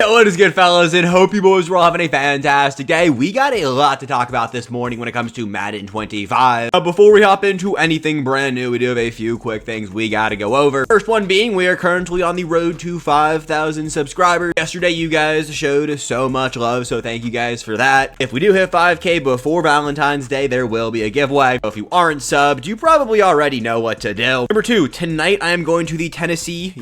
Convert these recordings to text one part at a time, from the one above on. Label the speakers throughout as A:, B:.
A: What is good, fellas, and hope you boys are all having a fantastic day. We got a lot to talk about this morning when it comes to Madden 25. Before we hop into anything brand new, we do have a few quick things we gotta go over. First one being, we are currently on the road to 5,000 subscribers. Yesterday, you guys showed so much love, so thank you guys for that. If we do hit 5K before Valentine's Day, there will be a giveaway. If you aren't subbed, you probably already know what to do. Number two, tonight I am going to the Tennessee,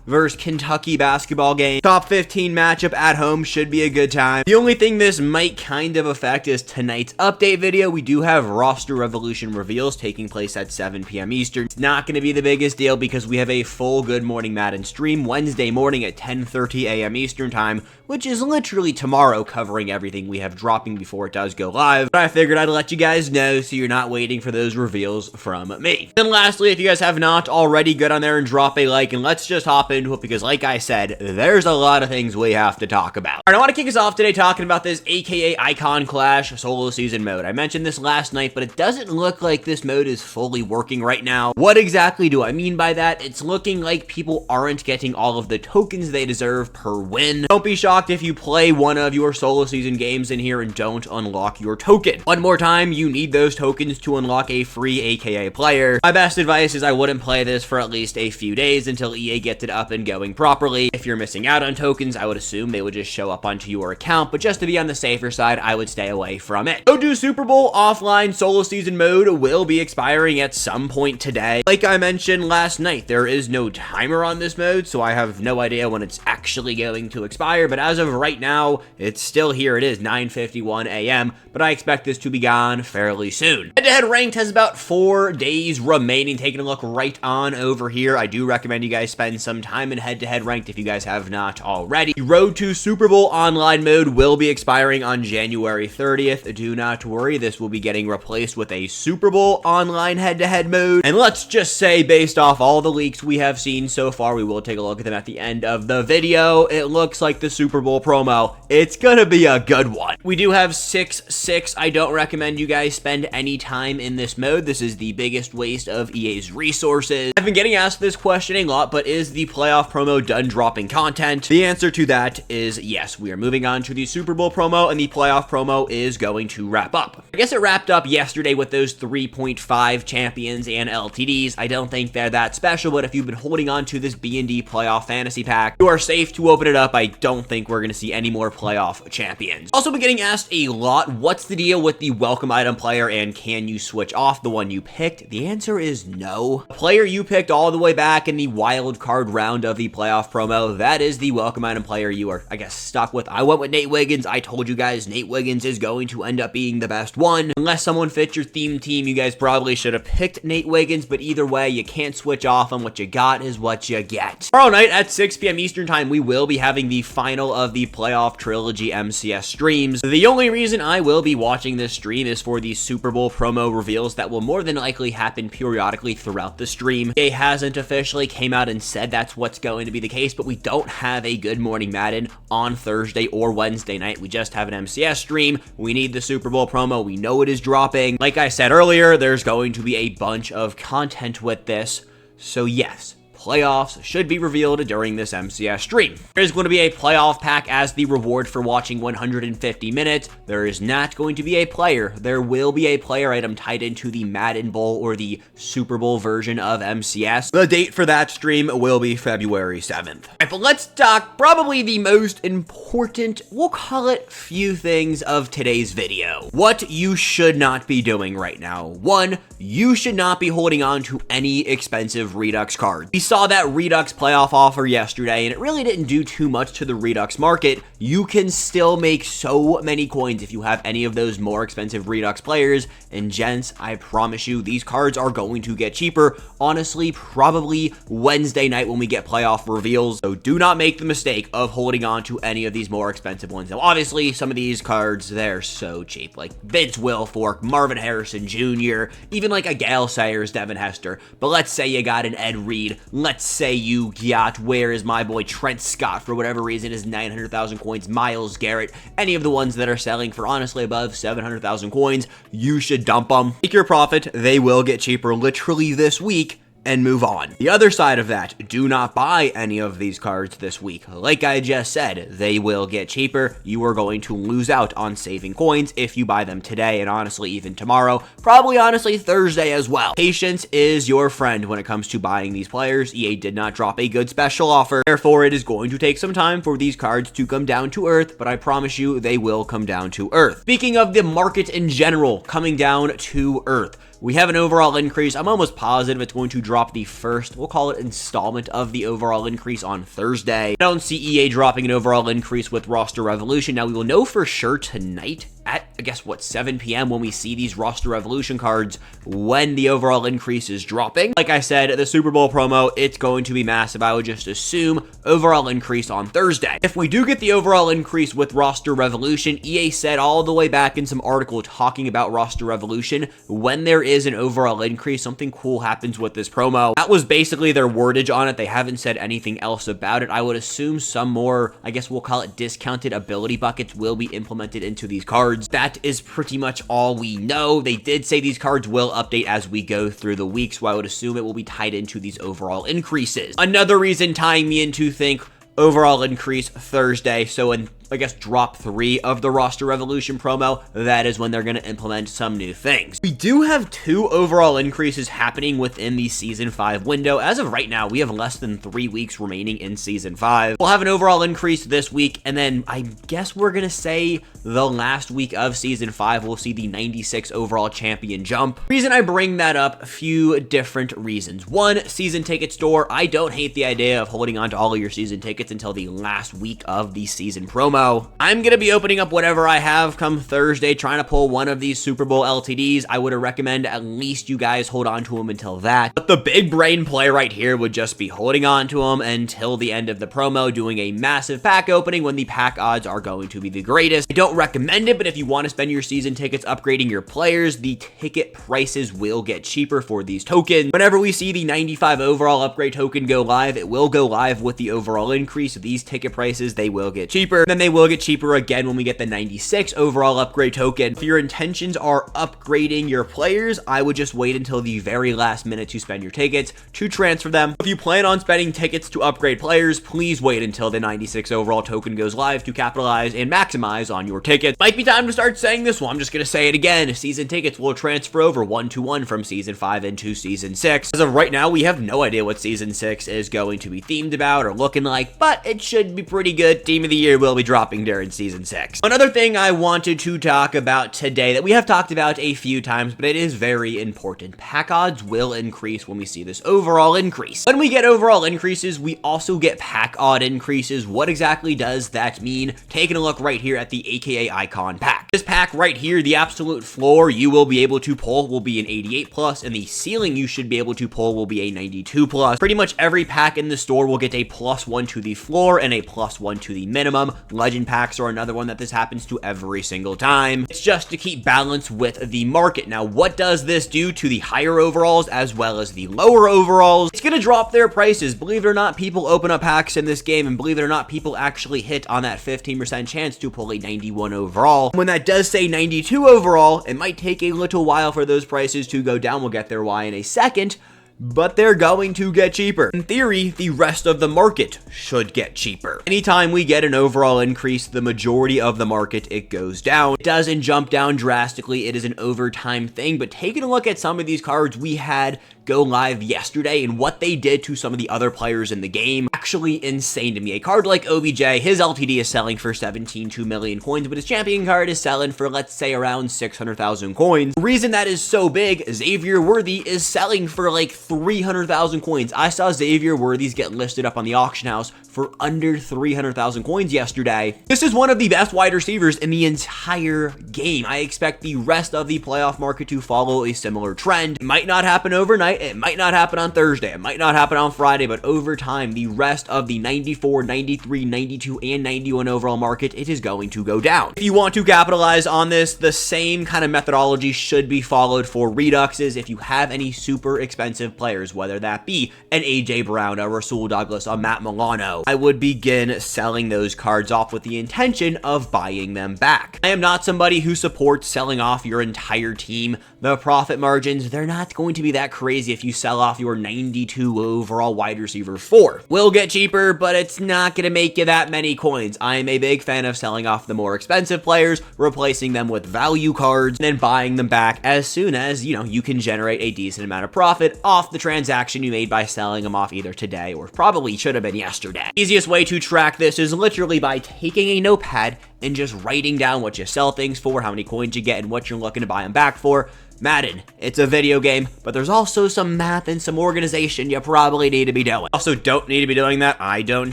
A: versus Kentucky basketball game. Top 15 matchup at home, should be a good time. The only thing this might kind of affect is tonight's update video. We do have roster revolution reveals taking place at 7 p.m. Eastern. It's not going to be the biggest deal because we have a full Good Morning Madden stream Wednesday morning at 10:30 a.m. Eastern time, which is literally tomorrow, covering everything we have dropping before it does go live. But I figured I'd let you guys know so you're not waiting for those reveals from me. And lastly, if you guys have not already, get on there and drop a like, and let's just hop into it because, like I said, there's a lot of things we have to talk about. All right, I want to kick us off today talking about this AKA Icon Clash solo season mode. I mentioned this last night, but it doesn't look like this mode is fully working right now. What exactly do I mean by that? It's looking like people aren't getting all of the tokens they deserve per win. Don't be shocked if you play one of your solo season games in here and don't unlock your token. One more time, you need those tokens to unlock a free AKA player. My best advice is I wouldn't play this for at least a few days until EA gets it up and going properly. If you're missing out on tokens, I would assume they would just show up onto your account, but just to be on the safer side, I would stay away from it. Go do Super Bowl offline solo season mode will be expiring at some point today. Like I mentioned last night, there is no timer on this mode, so I have no idea when it's actually going to expire, but as of right now, it's still here. It is 9:51 a.m., but I expect this to be gone fairly soon. Head-to-head ranked has about 4 days remaining. Taking a look right on over here, I do recommend you guys spend some time in head-to-head ranked if you guys have not already. The Road to Super Bowl online mode will be expiring on January 30th. Do not worry, this will be getting replaced with a Super Bowl online head-to-head mode. And let's just say, based off all the leaks we have seen so far, we will take a look at them at the end of the video. It looks like the Super Bowl promo, it's gonna be a good one. We do have 6-6. I don't recommend you guys spend any time in this mode. This is the biggest waste of EA's resources. I've been getting asked this question a lot, but is the playoff promo done dropping content? The answer to that is yes. We are moving on to the Super Bowl promo, and the playoff promo is going to wrap up. I guess it wrapped up yesterday with those 3.5 champions and LTDs. I don't think they're that special, but if you've been holding on to this B&D playoff fantasy pack, you are safe to open it up. I don't think we're going to see any more playoff champions. Also been getting asked a lot, what's the deal with the welcome item player, and can you switch off the one you picked? The answer is no. The player you picked all the way back in the wild card round of the playoff promo, that is the welcome item player you are, I guess, stuck with. I went with Nate Wiggins. I told you guys Nate Wiggins is going to end up being the best one. Unless someone fits your theme team, you guys probably should have picked Nate Wiggins, but either way, you can't switch off, and what you got is what you get. Tomorrow night at 6 p.m. Eastern time, we will be having the final of the playoff trilogy MCS streams. The only reason I will be watching this stream is for the Super Bowl promo reveals that will more than likely happen periodically throughout the stream. EA hasn't officially came out and said that's what's going to be the case, but we don't have a Good Morning Madden on Thursday or Wednesday night. We just have an MCS stream. We need the Super Bowl promo. We know it is dropping. Like I said earlier, there's going to be a bunch of content with this. So yes, playoffs should be revealed during this MCS stream. There is going to be a playoff pack as the reward for watching 150 minutes. There is not going to be a player. There will be a player item tied into the Madden Bowl or the Super Bowl version of MCS. The date for that stream will be February 7th. All right, but let's talk probably the most important, we'll call it, few things of today's video. What you should not be doing right now. 1, you should not be holding on to any expensive Redux cards. We saw that Redux playoff offer yesterday, and it really didn't do too much to the Redux market. You can still make so many coins if you have any of those more expensive Redux players, and gents, I promise you, these cards are going to get cheaper, honestly, probably Wednesday night when we get playoff reveals, so do not make the mistake of holding on to any of these more expensive ones. Now, obviously, some of these cards, they're so cheap, like Vince Wilfork, Marvin Harrison Jr., even like a Gale Sayers, Devin Hester, but let's say you got an Ed Reed, let's say you got, where is my boy Trent Scott, for whatever reason, is 900,000 coins, Myles Garrett, any of the ones that are selling for honestly above 700,000 coins, you should dump them. Take your profit, they will get cheaper literally this week, and move on. The other side of that, do not buy any of these cards this week. Like I just said, they will get cheaper. You are going to lose out on saving coins if you buy them today, and honestly even tomorrow, probably honestly Thursday as well. Patience is your friend when it comes to buying these players. EA did not drop a good special offer, therefore it is going to take some time for these cards to come down to earth, but I promise you they will come down to earth. Speaking of the market in general coming down to earth, we have an overall increase. I'm almost positive it's going to drop the first, we'll call it installment of the overall increase on Thursday. I don't see EA dropping an overall increase with Roster Revolution. Now, we will know for sure tonight at, I guess, what, 7 p.m. when we see these Roster Revolution cards when the overall increase is dropping. Like I said, the Super Bowl promo, it's going to be massive. I would just assume overall increase on Thursday. If we do get the overall increase with Roster Revolution, EA said all the way back in some article talking about Roster Revolution, when there is an overall increase, something cool happens with this promo. That was basically their wordage on it. They haven't said anything else about it. I would assume some more, I guess we'll call it discounted ability buckets will be implemented into these cards. That is pretty much all we know. They did say these cards will update as we go through the week, so I would assume it will be tied into these overall increases. Another reason tying me in to think overall increase Thursday, so in, I guess, drop 3 of the Roster Revolution promo, that is when they're going to implement some new things. We do have 2 overall increases happening within the Season 5 window. As of right now, we have less than 3 weeks remaining in Season 5. We'll have an overall increase this week, and then I guess we're going to say the last week of Season 5, we'll see the 96 overall champion jump. Reason I bring that up, a few different reasons. One, season ticket store. I don't hate the idea of holding on to all of your season tickets until the last week of the season promo. I'm going to be opening up whatever I have come Thursday, trying to pull one of these Super Bowl LTDs. I would recommend at least you guys hold on to them until that. But the big brain play right here would just be holding on to them until the end of the promo, doing a massive pack opening when the pack odds are going to be the greatest. I don't recommend it, but if you want to spend your season tickets upgrading your players, the ticket prices will get cheaper for these tokens. Whenever we see the 95 overall upgrade token go live, it will go live with the overall increase. These ticket prices, they will get cheaper. Then they will get cheaper again when we get the 96 overall upgrade token. If your intentions are upgrading your players, I would just wait until the very last minute to spend your tickets to transfer them. If you plan on spending tickets to upgrade players, please wait until the 96 overall token goes live to capitalize and maximize on your tickets. Might be time to start saying this one. I'm just going to say it again. Season tickets will transfer over 1-to-1 from Season 5 into Season 6. As of right now, we have no idea what Season 6 is going to be themed about or looking like, but it should be pretty good. Team of the Year will be dropping during Season 6. Another thing I wanted to talk about today that we have talked about a few times, but it is very important. Pack odds will increase when we see this overall increase. When we get overall increases, we also get pack odd increases. What exactly does that mean? Taking a look right here at the AKA Icon pack. This pack right here, the absolute floor you will be able to pull will be an 88 plus, and the ceiling you should be able to pull will be a 92 plus. Pretty much every pack in the store will get a +1 to the floor and a +1 to the minimum. Legend packs are another one that this happens to every single time. It's just to keep balance with the market. Now, what does this do to the higher overalls as well as the lower overalls? It's going to drop their prices. Believe it or not, people open up packs in this game, and believe it or not, people actually hit on that 15% chance to pull a 91 overall. When that does say 92 overall, it might take a little while for those prices to go down. We'll get their why in a second, but they're going to get cheaper. In theory, the rest of the market should get cheaper. Anytime we get an overall increase, the majority of the market, it goes down. It doesn't jump down drastically. It is an overtime thing, but taking a look at some of these cards we had go live yesterday and what they did to some of the other players in the game, actually insane to me. A card like OBJ, his LTD is selling for 17.2 million coins, but his champion card is selling for, let's say, around 600,000 coins. The reason that is so big, Xavier Worthy is selling for like 300,000 coins. I saw Xavier Worthy's get listed up on the auction house for under 300,000 coins yesterday. This is one of the best wide receivers in the entire game. I expect the rest of the playoff market to follow a similar trend. It might not happen overnight. It might not happen on Thursday. It might not happen on Friday, but over time, the rest rest of the 94, 93, 92, and 91 overall market, it is going to go down. If you want to capitalize on this, the same kind of methodology should be followed for reduxes. If you have any super expensive players, whether that be an AJ Brown, a Rasul Douglas, a Matt Milano, I would begin selling those cards off with the intention of buying them back. I am not somebody who supports selling off your entire team. The profit margins, they're not going to be that crazy if you sell off your 92 overall wide receiver 4. Will get cheaper, but it's not going to make you that many coins. I am a big fan of selling off the more expensive players, replacing them with value cards, and then buying them back as soon as, you can generate a decent amount of profit off the transaction you made by selling them off either today or probably should have been yesterday. Easiest way to track this is literally by taking a notepad and just writing down what you sell things for, how many coins you get, and what you're looking to buy them back for. Madden, it's a video game, but there's also some math and some organization you probably need to be doing. Also, don't need to be doing that. I don't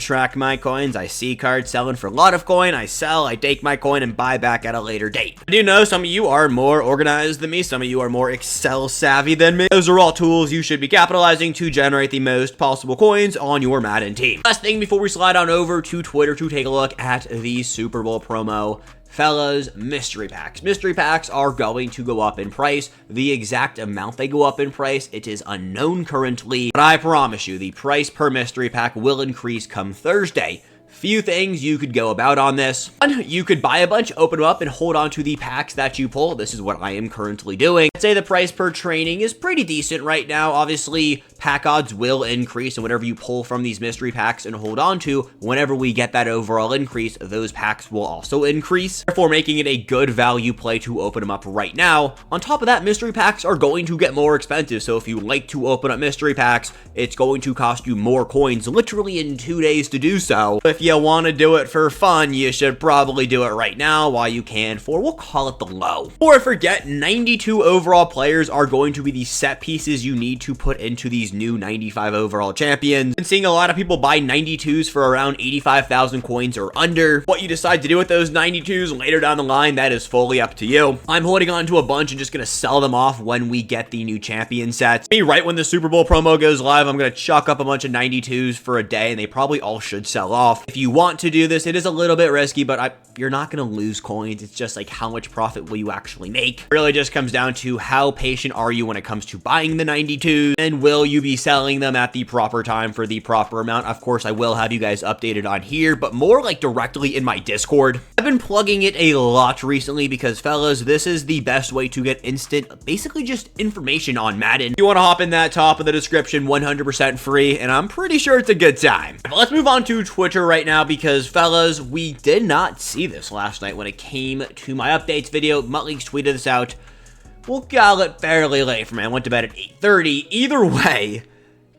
A: track my coins. I see cards selling for a lot of coin. I sell, I take my coin, and buy back at a later date. I do know some of you are more organized than me. Some of you are more Excel savvy than me. Those are all tools you should be capitalizing to generate the most possible coins on your Madden team. Last thing before we slide on over to Twitter to take a look at the Super Bowl promo. Fellas, mystery packs. Mystery packs are going to go up in price. The exact amount they go up in price, it is unknown currently, but I promise you the price per mystery pack will increase come Thursday. Few things you could go about on this. One, you could buy a bunch, open them up, and hold on to the packs that you pull. This is what I am currently doing. I'd say the price per training is pretty decent right now. Obviously, pack odds will increase, and whatever you pull from these mystery packs and hold on to, whenever we get that overall increase, those packs will also increase, therefore making it a good value play to open them up right now. On top of that, mystery packs are going to get more expensive, so if you like to open up mystery packs, it's going to cost you more coins literally in 2 days to do so. If you want to do it for fun, you should probably do it right now while you can for, we'll call it the low. Before I forget, 92 overall players are going to be the set pieces you need to put into these new 95 overall champions. And seeing a lot of people buy 92s for around 85,000 coins or under. What you decide to do with those 92s later down the line, that is fully up to you. I'm holding on to a bunch and just going to sell them off when we get the new champion sets. Right when the Super Bowl promo goes live, I'm going to chuck up a bunch of 92s for a day, and they probably all should sell off. If you want to do this, it is a little bit risky, but you're not going to lose coins. It's just like how much profit will you actually make? It really just comes down to how patient are you when it comes to buying the 92s, and will you be selling them at the proper time for the proper amount? Of course, I will have you guys updated on here, but more like directly in my Discord. I've been plugging it a lot recently because, fellas, this is the best way to get instant, basically just information on Madden. If you want to hop in that top of the description, 100% free, and I'm pretty sure it's a good time. But let's move on to Twitter right now because, fellas, we did not see this last night when it came to my updates video. Mutleaks tweeted this out. We'll call it fairly late for me. I went to bed at 8:30. Either way,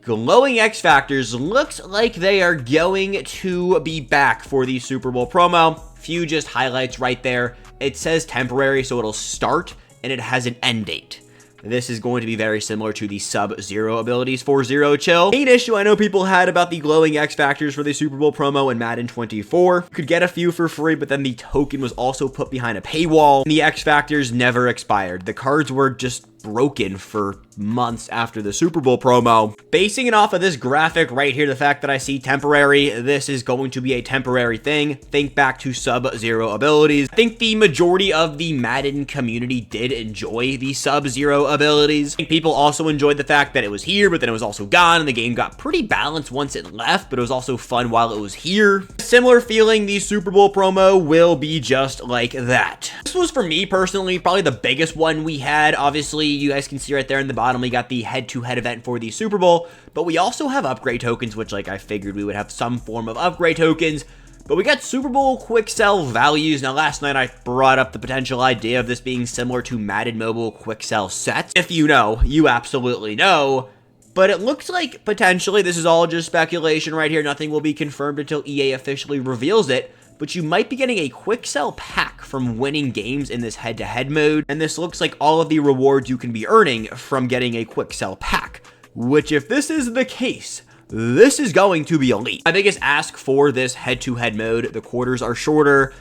A: glowing X Factors looks like they are going to be back for the Super Bowl promo. Few just highlights right there. It says temporary, so it'll start, and it has an end date. This is going to be very similar to the Sub-Zero abilities for Zero Chill. Main issue I know people had about the glowing X Factors for the Super Bowl promo in Madden 24. You could get a few for free, but then the token was also put behind a paywall, and the X Factors never expired. The cards were just broken for months after the Super Bowl promo. Basing it off of this graphic right here, the fact that I see temporary, this is going to be a temporary thing. Think back to Sub-Zero abilities. I think the majority of the Madden community did enjoy the Sub-Zero abilities. I think people also enjoyed the fact that it was here, but then it was also gone, and the game got pretty balanced once it left, but it was also fun while it was here. Similar feeling, the Super Bowl promo will be just like that. This was, for me personally, probably the biggest one we had. Obviously, you guys can see right there in the bottom, we got the head-to-head event for the Super Bowl, but we also have upgrade tokens, which, like, I figured we would have some form of upgrade tokens. But we got Super Bowl quick sell values. Now, last night I brought up the potential idea of this being similar to Madden Mobile quick sell sets. If you know, you absolutely know. But it looks like potentially, this is all just speculation right here, nothing will be confirmed until EA officially reveals it, but you might be getting a quick sell pack from winning games in this head-to-head mode, and this looks like all of the rewards you can be earning from getting a quick sell pack, which, if this is the case, this is going to be elite. My biggest ask for this head-to-head mode, the quarters are shorter.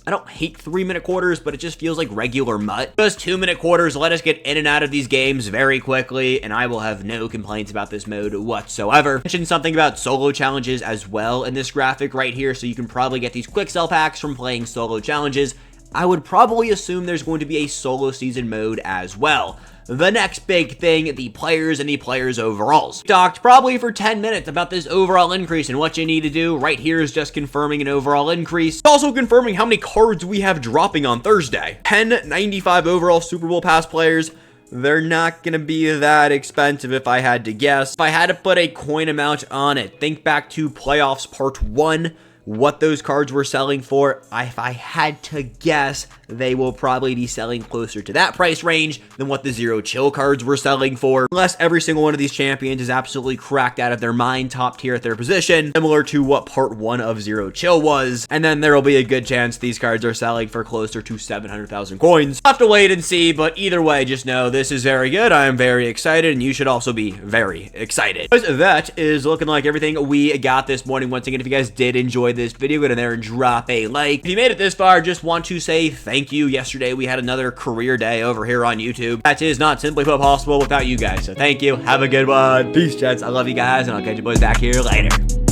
A: I don't hate 3-minute quarters, but it just feels like regular MUT. Those 2-minute quarters let us get in and out of these games very quickly, and I will have no complaints about this mode whatsoever. I mentioned something about solo challenges as well in this graphic right here, so you can probably get these quick sell packs from playing solo challenges. I would probably assume there's going to be a solo season mode as well. The next big thing, the players and the players' overalls. Talked probably for 10 minutes about this overall increase, and what you need to do right here is just confirming an overall increase. Also confirming how many cards we have dropping on Thursday. 1095 overall Super Bowl pass players. They're not going to be that expensive if I had to guess. If I had to put a coin amount on it, think back to Playoffs Part 1. What those cards were selling for, if I had to guess, they will probably be selling closer to that price range than what the Zero Chill cards were selling for, unless every single one of these champions is absolutely cracked out of their mind, top tier at their position, similar to what Part 1 of Zero Chill was, and then there will be a good chance these cards are selling for closer to 700,000 coins. I'll have to wait and see, but either way, just know this is very good. I am very excited, and you should also be very excited. That is looking like everything we got this morning. Once again, if you guys did enjoy this video, go in there and drop a like. If you made it this far, just want to say thank you. Yesterday we had another career day over here on YouTube. That is not simply put possible without you guys, so thank you. Have a good one. Peace, chats. I love you guys, and I'll catch you boys back here later.